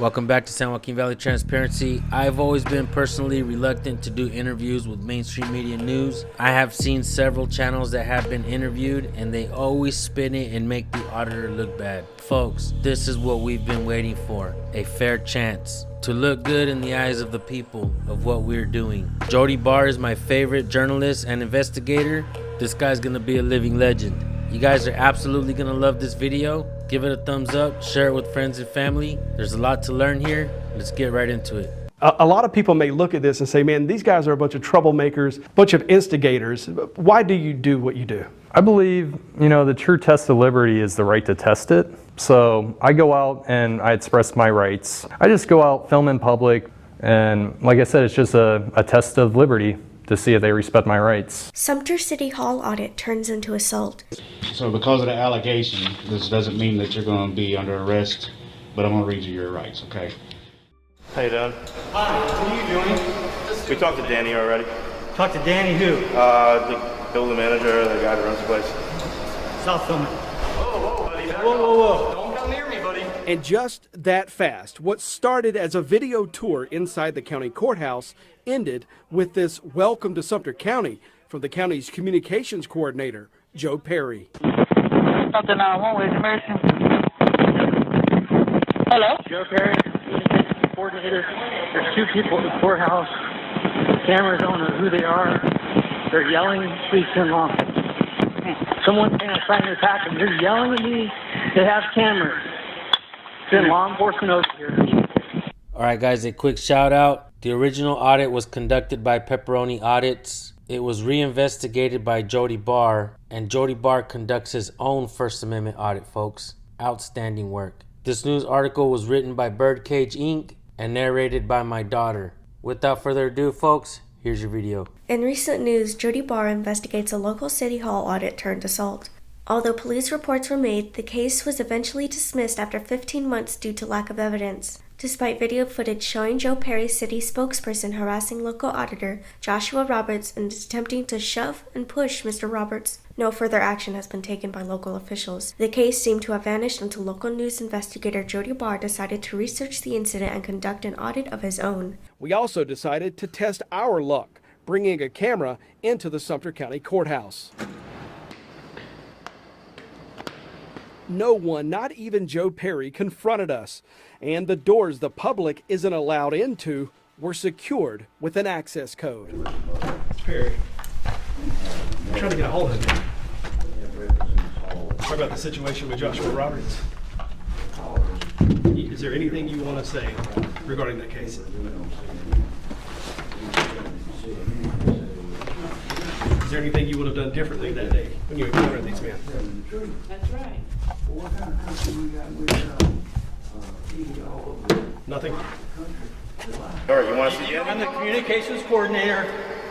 Welcome back to San Joaquin Valley Transparency. I've always been personally reluctant to do interviews with mainstream media news. I have seen several channels that have been interviewed and they always spin it and make the auditor look bad. Folks, this is what we've been waiting for, a fair chance to look good in the eyes of the people of what we're doing. Jody Barr is my favorite journalist and investigator. This guy's gonna be a living legend. You guys are absolutely gonna love this video. Give it a thumbs up, share it with friends and family. There's a lot to learn here. Let's get right into it. A lot of people may look at this and say, man, these guys are a bunch of troublemakers, a bunch of instigators. Why do you do what you do? I believe, the true test of liberty is the right to test it. So I go out and I express my rights. I just go out, film in public, and like I said, it's just a test of liberty to see if they respect my rights. Sumter City Hall audit turns into assault. So because of the allegation, this doesn't mean that you're going to be under arrest, but I'm going to read you your rights, okay? How you doing? Hi, what are you doing? We talked to Danny already. Talk to Danny who? The building manager, the guy that runs the place. Stop filming. Whoa, buddy. Whoa. Don't come near me, buddy. And just that fast, what started as a video tour inside the county courthouse ended with this welcome to Sumter County from the county's communications coordinator, Joe Perry. Something 911 emergency. Hello? Joe Perry, communications coordinator. There's two people at the courthouse. Cameras don't know who they are. They're yelling, please send law. Someone's trying to attack them. They're yelling at me. They have cameras. Send law enforcement over here. All right, guys, a quick shout out. The original audit was conducted by Pepperoni Audits. It was reinvestigated by Jody Barr, and Jody Barr conducts his own First Amendment audit, folks. Outstanding work. This news article was written by Birdcage Inc. and narrated by my daughter. Without further ado, folks, here's your video. In recent news, Jody Barr investigates a local city hall audit turned assault. Although police reports were made, the case was eventually dismissed after 15 months due to lack of evidence. Despite video footage showing Joe Perry's city spokesperson harassing local auditor Joshua Roberts and attempting to shove and push Mr. Roberts, no further action has been taken by local officials. The case seemed to have vanished until local news investigator Jody Barr decided to research the incident and conduct an audit of his own. We also decided to test our luck, bringing a camera into the Sumter County Courthouse. No one, not even Joe Perry, confronted us, and the doors the public isn't allowed into were secured with an access code. Perry, I'm trying to get a hold of you. Talk about the situation with Joshua Roberts. Is there anything you want to say regarding that case? Is there anything you would have done differently that day when you encountered these men? That's right. Nothing? All right, you want to see I'm Danny? the communications coordinator.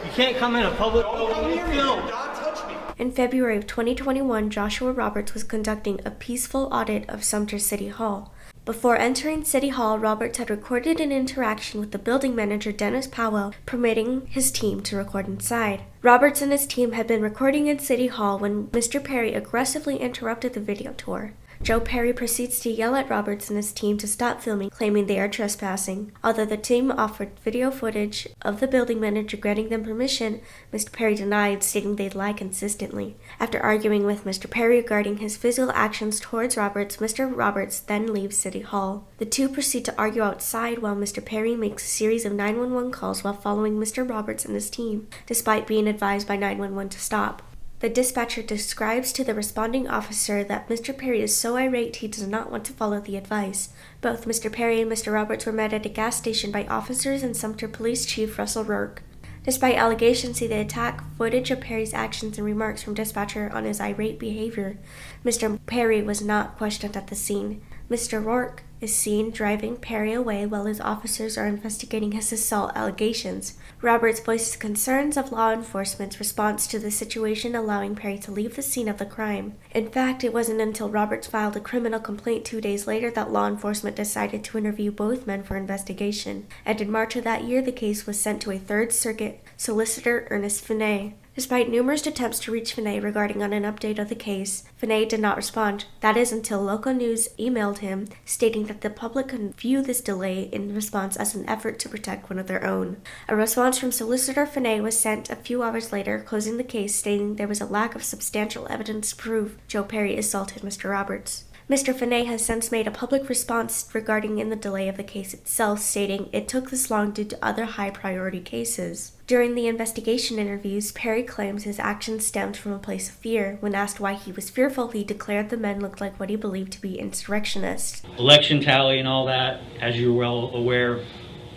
You can't come in a public building and film. Don't touch me. In February of 2021, Joshua Roberts was conducting a peaceful audit of Sumter City Hall. Before entering City Hall, Roberts had recorded an interaction with the building manager, Dennis Powell, permitting his team to record inside. Roberts and his team had been recording in City Hall when Mr. Perry aggressively interrupted the video tour. Joe Perry proceeds to yell at Roberts and his team to stop filming, claiming they are trespassing. Although the team offered video footage of the building manager granting them permission, Mr. Perry denied, stating they'd lie consistently. After arguing with Mr. Perry regarding his physical actions towards Roberts, Mr. Roberts then leaves City Hall. The two proceed to argue outside while Mr. Perry makes a series of 911 calls while following Mr. Roberts and his team, despite being advised by 911 to stop. The dispatcher describes to the responding officer that Mr. Perry is so irate he does not want to follow the advice. Both Mr. Perry and Mr. Roberts were met at a gas station by officers and Sumter Police Chief Russell Rourke. Despite allegations of the attack, footage of Perry's actions and remarks from dispatcher on his irate behavior, Mr. Perry was not questioned at the scene. Mr. Rourke is seen driving Perry away while his officers are investigating his assault allegations. Roberts voices concerns of law enforcement's response to the situation, allowing Perry to leave the scene of the crime. In fact, it wasn't until Roberts filed a criminal complaint 2 days later that law enforcement decided to interview both men for investigation. And in March of that year, the case was sent to a Third Circuit solicitor, Ernest Finney. Despite numerous attempts to reach Finney regarding an update of the case, Finney did not respond. That is until local news emailed him, stating that the public could view this delay in response as an effort to protect one of their own. A response from Solicitor Finney was sent a few hours later, closing the case, stating there was a lack of substantial evidence to prove Joe Perry assaulted Mr. Roberts. Mr. Finney has since made a public response regarding the delay of the case itself, stating it took this long due to other high-priority cases. During the investigation interviews, Perry claims his actions stemmed from a place of fear. When asked why he was fearful, he declared the men looked like what he believed to be insurrectionists. Election tally and all that, as you're well aware,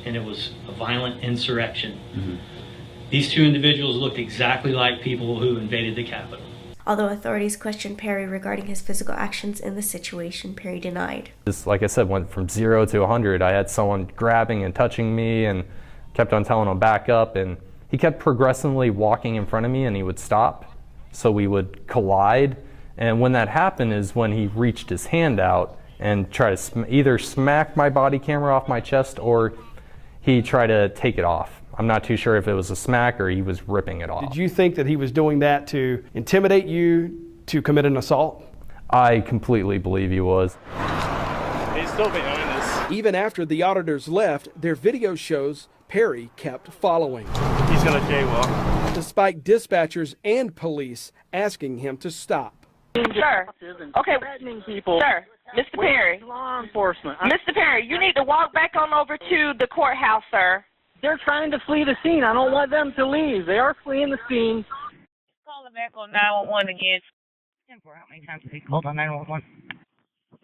and it was a violent insurrection. Mm-hmm. These two individuals looked exactly like people who invaded the Capitol. Although authorities questioned Perry regarding his physical actions in the situation, Perry denied. This, like I said, went from 0 to 100. I had someone grabbing and touching me and kept on telling him back up, and he kept progressively walking in front of me and he would stop, so we would collide. And when that happened is when he reached his hand out and tried to either smack my body camera off my chest or he tried to take it off. I'm not too sure if it was a smack or he was ripping it off. Did you think that he was doing that to intimidate you to commit an assault? I completely believe he was. He's still behind us. Even after the auditors left, their video shows Perry kept following. He's gonna jaywalk. Despite dispatchers and police asking him to stop. Sir, okay, Threatening people. sir, Mr. Perry. Law enforcement. Mr. Perry, you need to walk back on over to the courthouse, sir. They're trying to flee the scene. I don't want them to leave. They are fleeing the scene. Calling back on 911 again. How many times has he called on 911?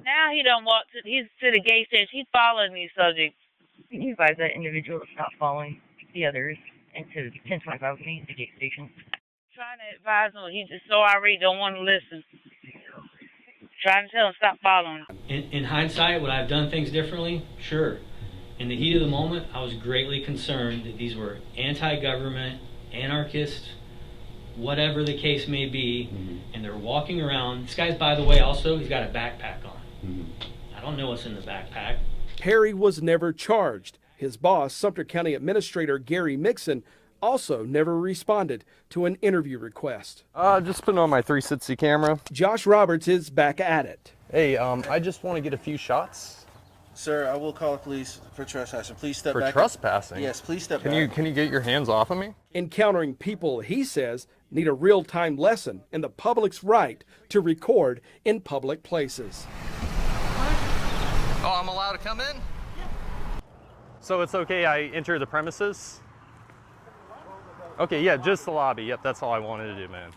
Now he done walked to, he's to the gate says he's following these subjects. You advise that individual to stop following the others and to 1025 with me, the gate station. Trying to advise him, he just so irate, don't want to listen. Trying to tell him stop following. In hindsight, would I have done things differently? Sure. In the heat of the moment, I was greatly concerned that these were anti-government, anarchists, whatever the case may be, and they're walking around. This guy's, by the way, also, he's got a backpack on. I don't know what's in the backpack. Perry was never charged. His boss, Sumter County Administrator Gary Mixon, also never responded to an interview request. Just putting on my 360 camera. Josh Roberts is back at it. Hey, I just want to get a few shots. Sir, I will call the police for trespassing. Please step back. For trespassing? Yes, please step back. Can you get your hands off of me? Encountering people, he says, need a real-time lesson in the public's right to record in public places. Oh, I'm allowed to come in? So it's okay I enter the premises? Okay, yeah, just the lobby. Yep, that's all I wanted to do, man.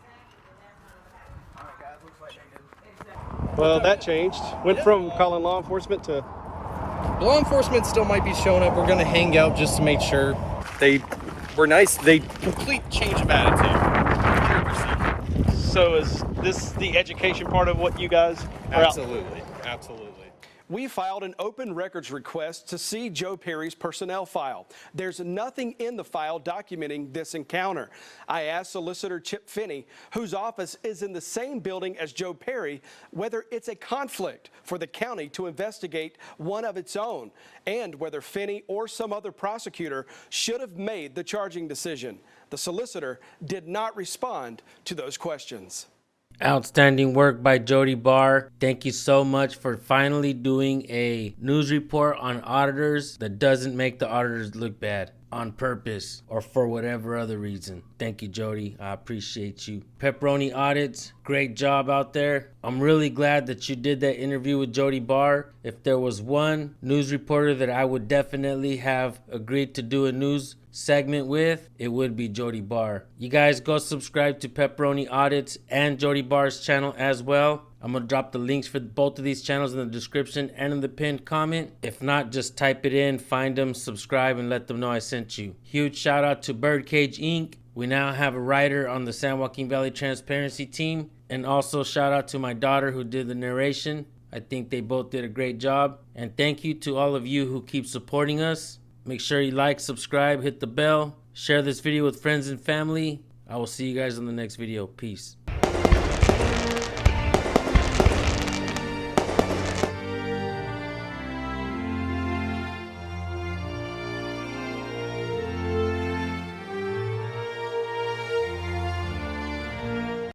Well, that changed. Went from calling law enforcement to... Law enforcement still might be showing up. We're going to hang out just to make sure. They were nice. They complete change of attitude. 100%. So is this the education part of what you guys are Absolutely. Absolutely. We filed an open records request to see Joe Perry's personnel file. There's nothing in the file documenting this encounter. I asked Solicitor Chip Finney, whose office is in the same building as Joe Perry, whether it's a conflict for the county to investigate one of its own, and whether Finney or some other prosecutor should have made the charging decision. The solicitor did not respond to those questions. Outstanding work by Jody Barr. Thank you so much for finally doing a news report on auditors that doesn't make the auditors look bad on purpose or for whatever other reason. Thank you, Jody. I appreciate you. Pepperoni Audits, great job out there. I'm really glad that you did that interview with Jody Barr. If there was one news reporter that I would definitely have agreed to do a news segment with, it would be Jody Barr. You guys go subscribe to Pepperoni Audits and Jody Barr's channel as well. I'm going to drop the links for both of these channels in the description and in the pinned comment. If not, just type it in, find them, subscribe, and let them know I sent you. Huge shout out to Birdcage Inc. We now have a writer on the San Joaquin Valley Transparency team. And also shout out to my daughter who did the narration. I think they both did a great job. And thank you to all of you who keep supporting us. Make sure you like, subscribe, hit the bell, share this video with friends and family. I will see you guys in the next video. Peace.